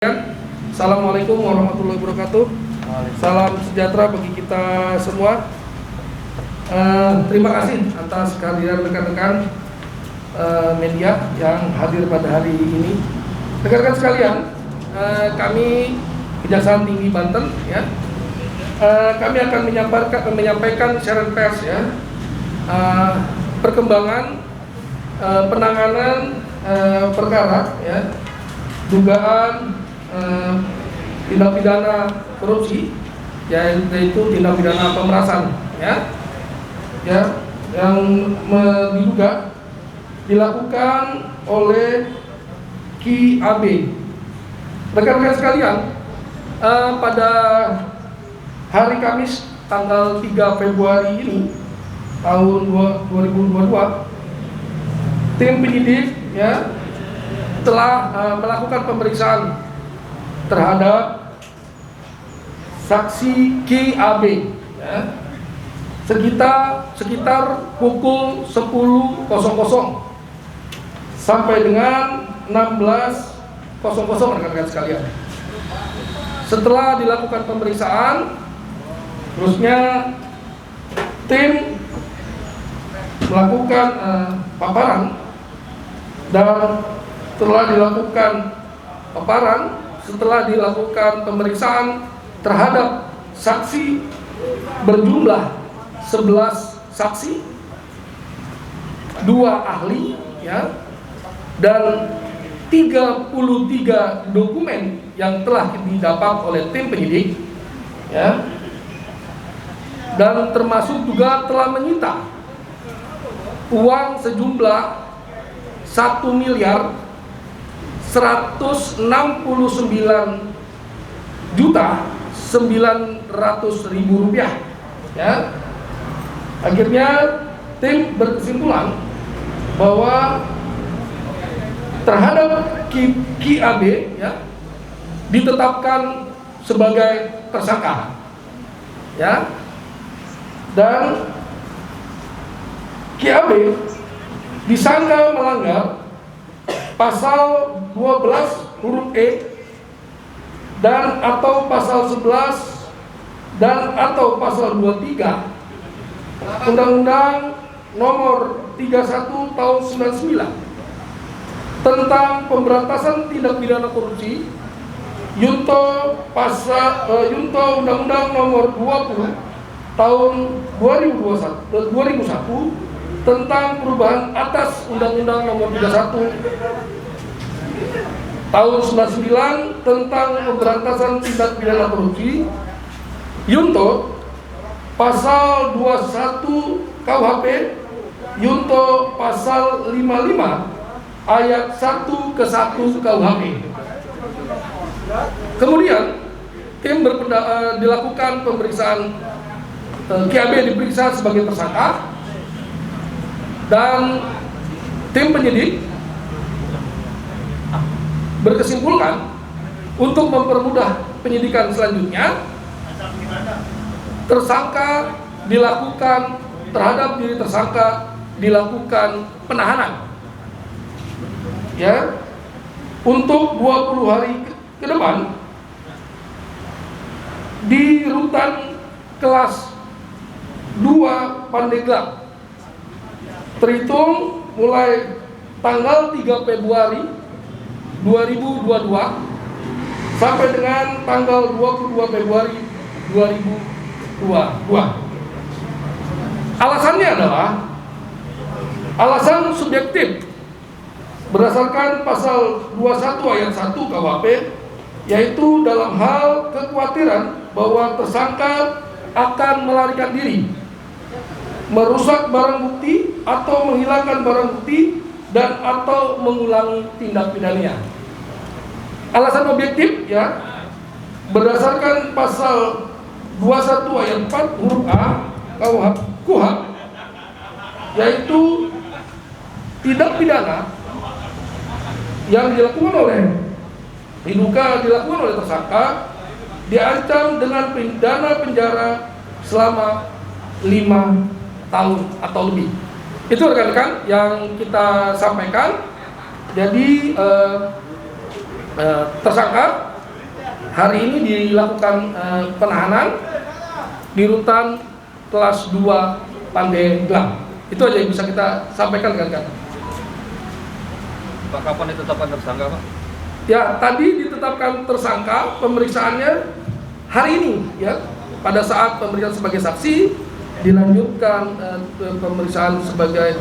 Assalamualaikum warahmatullahi wabarakatuh. Salam sejahtera bagi kita semua. Terima kasih atas kehadiran rekan-rekan media yang hadir pada hari ini. Rekan-rekan sekalian, kami Kejaksaan Tinggi Banten, ya, kami akan menyampaikan siaran pers, ya, perkembangan penanganan perkara, ya, dugaan tindak pidana korupsi, yaitu tindak pidana pemerasan, ya yang diduga dilakukan oleh Ki AB. Rekan-rekan sekalian, pada hari Kamis tanggal 3 Februari ini tahun 2022, tim penyidik, ya, telah melakukan pemeriksaan terhadap saksi Ki AB, ya, sekitar pukul 10.00 sampai dengan 16.00, rekan-rekan sekalian. Setelah dilakukan pemeriksaan, terusnya tim melakukan paparan, dan setelah dilakukan pemeriksaan terhadap saksi berjumlah 11 saksi, 2 ahli, ya, dan 33 dokumen yang telah didapat oleh tim penyidik, ya, dan termasuk juga telah menyita uang sejumlah 1.169.900.000 rupiah, ya. Akhirnya tim berkesimpulan bahwa terhadap Ki AB, ya, ditetapkan sebagai tersangka, ya, dan Ki AB disangka melanggar pasal 12 huruf E dan atau pasal 11 dan atau pasal 23 Undang-Undang Nomor 31 Tahun 99 tentang pemberantasan tindak pidana korupsi, Yunto Undang-Undang Nomor 20 Tahun 2001 tentang perubahan atas Undang-Undang Nomor 31 Tahun 99 tentang pemberantasan tindak pidana korupsi, Yunto pasal 21 KUHP, Yunto pasal 55 ayat 1 ke 1 KUHP. Kemudian tim dilakukan pemeriksaan, Ki AB diperiksa sebagai tersangka, dan tim penyidik berkesimpulan untuk mempermudah penyidikan selanjutnya, terhadap diri tersangka dilakukan penahanan, ya, untuk 20 hari ke depan di rutan kelas 2 Pandeglang, terhitung mulai tanggal 3 Februari 2022 sampai dengan tanggal 22 Februari 2022. Alasannya adalah alasan subjektif berdasarkan pasal 21 ayat 1 KUHP, yaitu dalam hal kekhawatiran bahwa tersangka akan melarikan diri, merusak barang bukti atau menghilangkan barang bukti, dan atau mengulangi tindak pidananya. Alasan objektif, ya, berdasarkan pasal 21 ayat 4 huruf A KUHP, yaitu tindak pidana yang diduga dilakukan oleh tersangka diancam dengan pidana penjara selama 5 tahun atau lebih. Itu rekan-rekan yang kita sampaikan. Jadi tersangka hari ini dilakukan penahanan di rutan kelas 2 Pandeglang. Itu aja yang bisa kita sampaikan rekan-rekan. Pak, kapan ditetapkan tersangka, Pak? Ya, tadi ditetapkan tersangka, pemeriksaannya hari ini ya. Pada saat pemeriksaan sebagai saksi, dilanjutkan pemeriksaan sebagai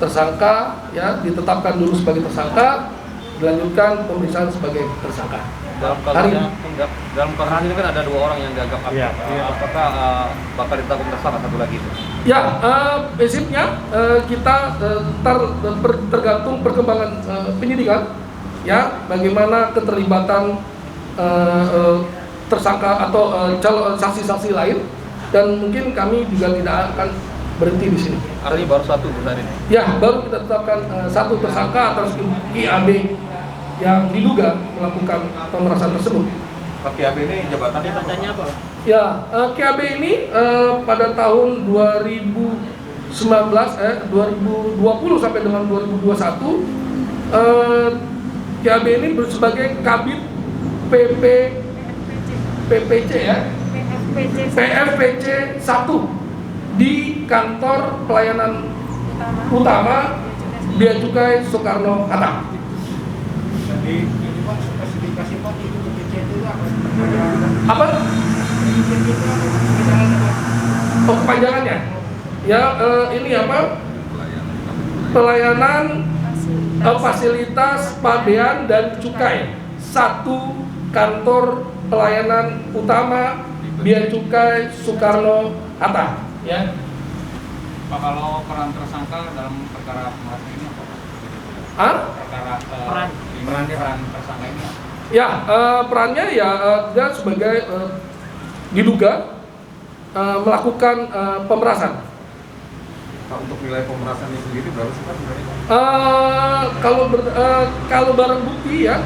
tersangka ya, ditetapkan dulu sebagai tersangka, dilanjutkan pemeriksaan sebagai tersangka. Dalam kasus ini kan ada 2 orang yang dianggap aktif. Apakah bakal ditetapkan tersangka satu lagi itu? Ya, prinsipnya kita tergantung perkembangan penyidikan, ya, bagaimana keterlibatan tersangka atau calon saksi-saksi lain, dan mungkin kami juga tidak akan berhenti di sini. Artinya baru satu saat ini? Ya, baru kita tetapkan satu tersangka atas IAB yang diduga melakukan pemerasan tersebut. Pak IAB ini jabatannya apa? Ya, KAB ini pada tahun 2020 sampai dengan 2021, KAB ini sebagai Kabid PPC ya, PFPC 1 di kantor pelayanan utama Bea Cukai Soekarno Hatta. Jadi ini Pak, spesifikasi Pak itu PPC itu Apa? Oh, kepanjangannya? Ya, ini apa? Pelayanan fasilitas pabean dan cukai. 1 kantor pelayanan utama Bea Cukai Soekarno Hatta. Ya. Pak, kalau peran tersangka dalam perkara pemerasan ini apa? Perkara peran tersangka ini apa? Ya, perannya ya dia sebagai diduga melakukan pemerasan. Pak, untuk nilai pemerasan ini sendiri berapa sih Pak sebenarnya? Kalau barang bukti ya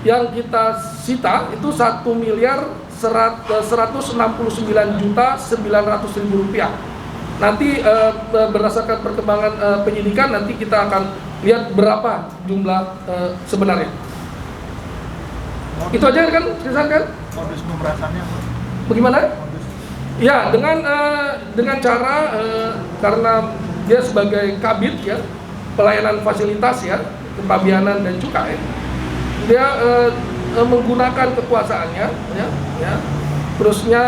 yang kita sita itu 1.169.900.000 rupiah. Nanti berdasarkan perkembangan penyidikan nanti kita akan lihat berapa jumlah sebenarnya. Itu aja kan, kan? Modus pemerasannya apa? Bagaimana? Ya, dengan cara karena dia sebagai kabid ya, pelayanan fasilitas ya, kepabianan dan cukai, dia menggunakan kekuasaannya ya, terusnya